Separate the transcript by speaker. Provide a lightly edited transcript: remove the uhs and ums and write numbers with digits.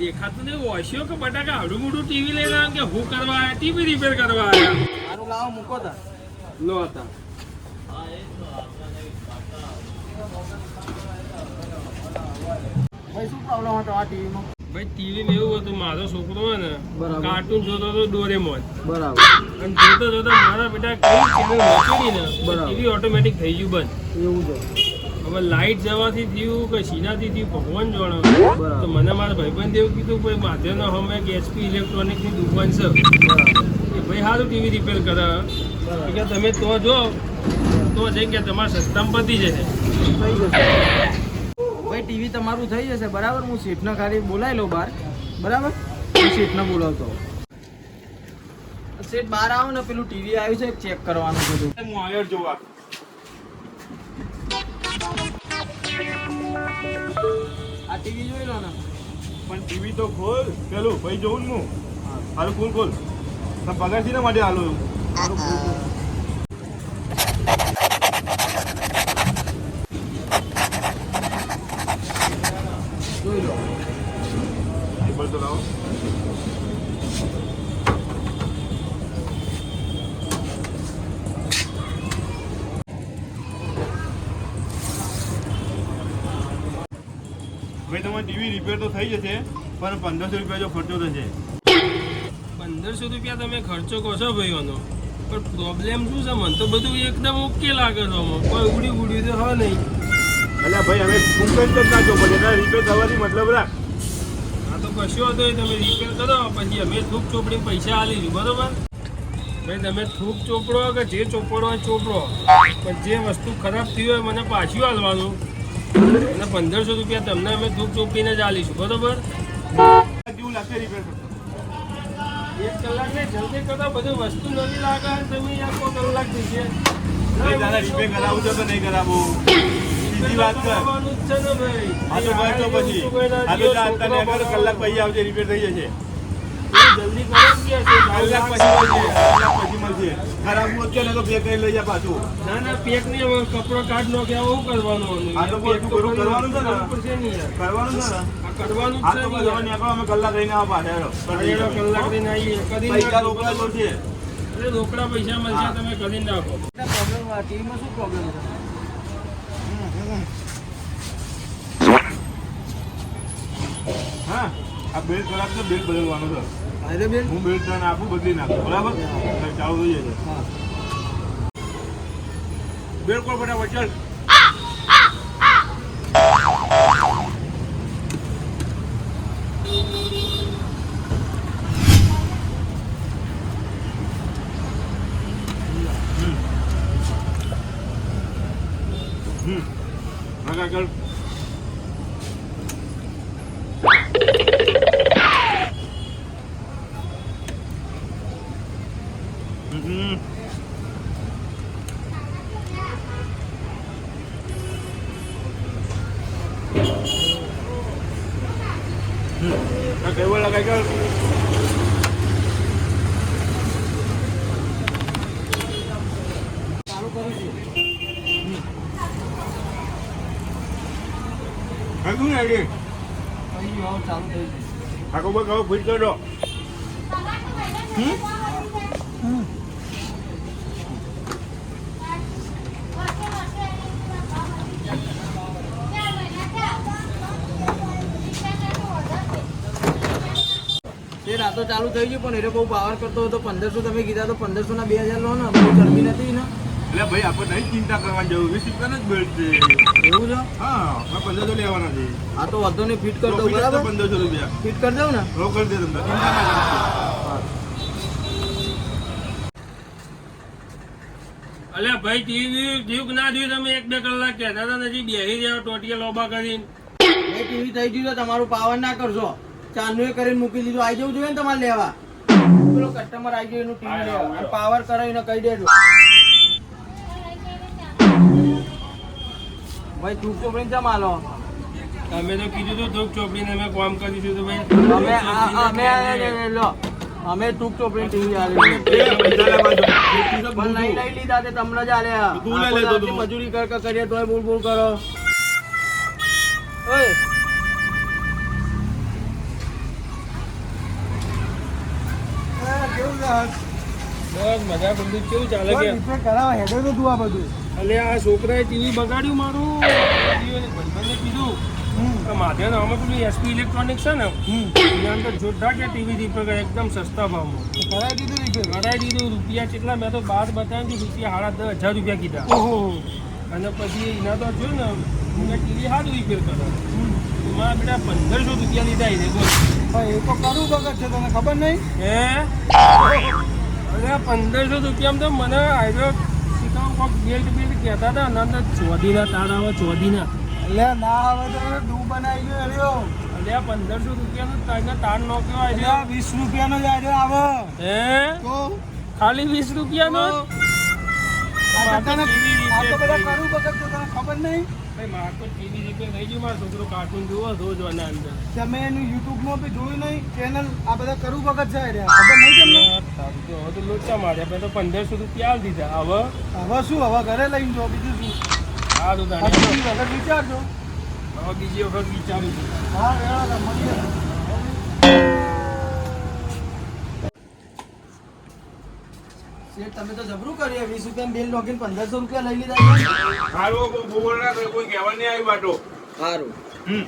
Speaker 1: દેખાતું નહીં ઓશિયો કે બટાકા આવડું મોટું ટીવી લઈને આવ્યા કે હું કરવા આવ્યા ટીવી રિપેર કરવા આવ્યા
Speaker 2: મારું લાવો મૂકો તા
Speaker 1: લો હતા
Speaker 2: ભાઈ શું પ્રોબ્લેમ હતો આ ટીવીમાં?
Speaker 1: ભાઈ ટીવી માં એવું હતું મારો છોકરો હોય ને
Speaker 2: બરાબર.
Speaker 1: કાર્ટૂન જોતો હતો ડોરેમોન
Speaker 2: બરાબર.
Speaker 1: અને જોતો જોતો મારા બેટા કઈ ચેનલ મૂકી ને
Speaker 2: બરાબર.
Speaker 1: ટીવી ઓટોમેટિક થઈ ગયું બંધ.
Speaker 2: એવું છે.
Speaker 1: હવે લાઈટ જવાથી થયું કે શીનાથી થયું ભગવાન જાણે.
Speaker 2: બરાબર.
Speaker 1: તો મને મારા ભાઈબંધ એવું કીધું ભાઈ માધ્યમના હમે એક એચપી ઇલેક્ટ્રોનિકની દુકાન છે
Speaker 2: બરાબર.
Speaker 1: એ ભાઈ સારું ટીવી રિપેર કરે કે તમે તો જો તો જઈ કે તમારા સસ્તામાં પતી જશે.
Speaker 2: થઈ જશે. ભાઈ ટીવી તમારું થઈ જશે બરાબર. હું શેઠને ખાલી બોલાવી લઉં બહાર. બરાબર. હું શેઠને બોલાવતો શેઠ બહાર આવો ને પેલું ટીવી આવ્યું છે ચેક કરવાનું બધું.
Speaker 3: હું આવ્યો જોવા.
Speaker 2: આ ટીવી જોઈ લો ને.
Speaker 3: પણ ટીવી તો ખોલ પેલું ભાઈ જોઉં ને હું. હારું ખોલ ખોલ. તમે પગાર શેના માટે હાલો એવું? હારું ખોલ ખોલ.
Speaker 2: જોઈ લો.
Speaker 3: ટેબલ તો લાવો. ભાઈ તમારે ટીવી રિપેર તો થઈ જશે પણ 1500 રૂપિયા જો ખર્ચો થશે.
Speaker 1: 1500 રૂપિયા તમે ખર્ચો કહો છો ભાઈઓનો પણ પ્રોબ્લેમ શું છે મને તો બધું એકદમ ઓકે લાગે છે આમાં કોઈ ઉડ્યું તો હા નહીં.
Speaker 3: અલ્યા ભાઈ હવે કુંકન જ નાખો પછી એના રિપેર થવાથી મતલબ રાખ.
Speaker 1: આ તો કશું હતો એ તમે રિપેર કરો પછી અમે થૂક ચોપડી પૈસા આલીશું બરોબર. ભાઈ તમે થૂક ચોપડો કે જે ચોપડો હોય ચોપડો પણ જે વસ્તુ ખરાબ થઈ હોય મને પાછું આલવાનું અને 1500 રૂપિયા તમને અમે થૂક ચોપડીને જ આલીશું બરોબર.
Speaker 3: કેવું લાગશે રિપેર કરતો?
Speaker 1: 1 કલાક ને જલ્દી કરો બધું વસ્તુ નવી લાગે અને તમે આખો કલાક જઈએ
Speaker 3: ભાઈ તારા રિપેર કરાવું છે કે નહીં કરાવું? સીધી વાત કર.
Speaker 1: કરવાનું જ છે ને ભાઈ.
Speaker 3: આ તો ભાઈ તો પછી આ તો જા અત્યારે આગળ કલાક પછી આવશે રિપેર થઈ જશે.
Speaker 1: જલ્દી કરો ને કે છે.
Speaker 3: કલાક પછી મળશે. કલાક પછી મળશે. ખરાબ હોત કે ને તો બે કઈ લઈ જા પાછું.
Speaker 1: ના ના પેક નહીં હવે કપડો કાઢ નો કે આવું કરવાનું
Speaker 3: આ તો બધું કરવાનું કરવાનું છે ને?
Speaker 1: પડશે નહીં યાર.
Speaker 3: કરવાનું છે ને?
Speaker 1: આ કરવાનું જ
Speaker 3: આ
Speaker 1: છે
Speaker 3: તો
Speaker 1: ને
Speaker 3: બસ હવે
Speaker 1: યાર.
Speaker 3: નીકળો અમે કલાક રહીને આવો પાછા હેડો.
Speaker 1: એનો કલાક લઈને આવીએ કરી
Speaker 3: પૈસા
Speaker 1: નાખો.
Speaker 3: રોકડા જોશે.
Speaker 1: અરે રોકડા પૈસા મળશે તમે કરી નાખો.
Speaker 2: પ્રોબ્લેમ ટીવીમાં શું પ્રોબ્લેમ છે?
Speaker 3: હા આ બેલ કલાક તો બેલ બદલવાનું છે.
Speaker 2: અરે બેન.
Speaker 3: હું બેલ તને આપું બદલી નાખું બરાબર એટલે ચાલુ થઈ જશે.
Speaker 2: હા.
Speaker 3: બેલ કોલ ફટાફટ ચાલ. આગળ ચાલ. કેબલ લગાઈ ચાલ.
Speaker 2: ચાલુ કરું છું.
Speaker 3: આગળ ને આગળ
Speaker 2: અહીં આવો ચાલુ થઈ ગયું.
Speaker 3: આખો બસ હવે ફિટ કરી દો.
Speaker 2: તે રાતો ચાલુ થઈ ગયું પણ એ બહુ પાવર કરતો હતો. 1500 તમે કીધા તો 1500 ના 2000 લો ને. બહુ ગરમી નથી ને.
Speaker 3: એટલે ભાઈ આપણે નહીં ચિંતા કરવાની જરૂર 20 રૂપિયાનો જ બેલ્ટ છે.
Speaker 2: એવું છે?
Speaker 3: હા આપણે 1500 લેવાના છે.
Speaker 2: આ તો વાંધો નહીં ફિટ કરી
Speaker 3: તો
Speaker 2: દઉં
Speaker 3: બીજા તો
Speaker 2: બરાબર.
Speaker 3: 1500 રૂપિયા
Speaker 2: ફિટ કરી દઉં ને.
Speaker 3: રોકડ દે તમને ચિંતા ના કરશો.
Speaker 1: અલ્યા ભાઈ ટીવી જીવ ના જોયું તમે 1-2 કલાક કહેતા હતા નથી બેસી જાવ ટોટિયા લોબા કરીને.
Speaker 2: ભાઈ ટીવી થઈ ગયું તો તમારું પાવર ના કરશો. ચાંદુ કરીને મૂકી દીધું. આવી જવું જોઈએ ને તમારે લેવા. પેલો કસ્ટમર આવી ગયો એનું ટીવી લેવા. અને પાવર કરાવીને કહી દેજો. ભાઈ તું ચોપડી ચમ આલો.
Speaker 1: તમે તો કીધું હતું ધૂપ ચોપડીને અમે કામ કરીશું તો ભાઈ
Speaker 2: અમે લો અમે ટૂંક ચોપડી ટીવી આલી
Speaker 3: પૈસા લેવા દો.
Speaker 2: પણ નહીં લઈ લીધા તે તમને જ આલ્યા.
Speaker 3: તું લઈ લેતો તું.
Speaker 2: મજૂરી કરીએ તોય બોલ બોલ કરો. ઓય કેવું છે હર્ષ?
Speaker 1: બસ મજા બધું કેવું ચાલે
Speaker 2: કોઈ
Speaker 1: કે
Speaker 2: રિપેર કરાવવા હેડે તો તું આ બધું.
Speaker 1: અલે આ છોકરાએ ટીવી બગાડ્યું મારું ભાઈબંધે કીધું કે માધે આમાં પેલું એસપી ઇલેક્ટ્રોનિક્સ છે ને એની અંદર જોરદાર કે ટીવી રિપેર કરે એકદમ સસ્તા ભાવમાં
Speaker 2: તો કરાવી દીધું રિપેર?
Speaker 1: કરાવી દીધું. રૂપિયા કેટલા મેં તો બાદ બતાવ્યું રૂપિયા 10,500 રૂપિયા કીધા.
Speaker 2: ઓહો.
Speaker 1: અને પછી એના તો જોયું ને મને ટીવી સારું રિપેર કરે મારા બેટા 1,500 રૂપિયા લીધા એને બોલ.
Speaker 2: ભાઈ એ તો કરું વખત છે તને ખબર નહીં?
Speaker 1: હે અરે 1,500 રૂપિયામાં તો મને આવ્યો શીખાવું કોઈક બેલ્ટ બેલ્ટ કહેતા હતા ને અંદર ચોધીના તાર આવે ચોધીના.
Speaker 2: એટલે ના આવે તો ડૂ બનાવી ગયો એરિયો.
Speaker 1: અલે આ 1,500 રૂપિયાનો તારના તાર નો કેવો
Speaker 2: એટલે
Speaker 1: આવ્યો?
Speaker 2: 20 રૂપિયાનો જ આર્યો આવે.
Speaker 1: હે
Speaker 2: તો
Speaker 1: ખાલી 20 રૂપિયાનો?
Speaker 2: આ તો તને આ તો બધા કરું વખત છે તને ખબર નહીં?
Speaker 1: ભાઈ મારે તો ટીવી રિપેર થઈ ગયું. મારો છોકરો કાર્ટૂન જોવો રોજ આના અંદર.
Speaker 2: તમે એનું યુટ્યુબમાં બી જોયું નહીં ચેનલ આ બધા કરું વખત છે આર્યા. ખબર નહીં તમને?
Speaker 1: સારું તો હવે તો લોચા માર્યા. મેં તો 1,500 રૂપિયા આલ દીધા. હવે
Speaker 2: હવે શું હવે ઘરે લઈને જો બીજું શું?
Speaker 1: સારું
Speaker 2: આ
Speaker 1: તાણે.
Speaker 2: બીજી વખત વિચારજો.
Speaker 1: હવે બીજી વખત વિચારું છું.
Speaker 2: હા વેળા મળીએ. શેઠ, તમે તો જબરું કર્યું 20 રૂપિયા બિલ નોખીને 1,500 રૂપિયા લઈ લીધા.
Speaker 3: હારું કોઈ કહેવા નહીં આવ્યું બાટો.
Speaker 2: સારું.
Speaker 3: હમ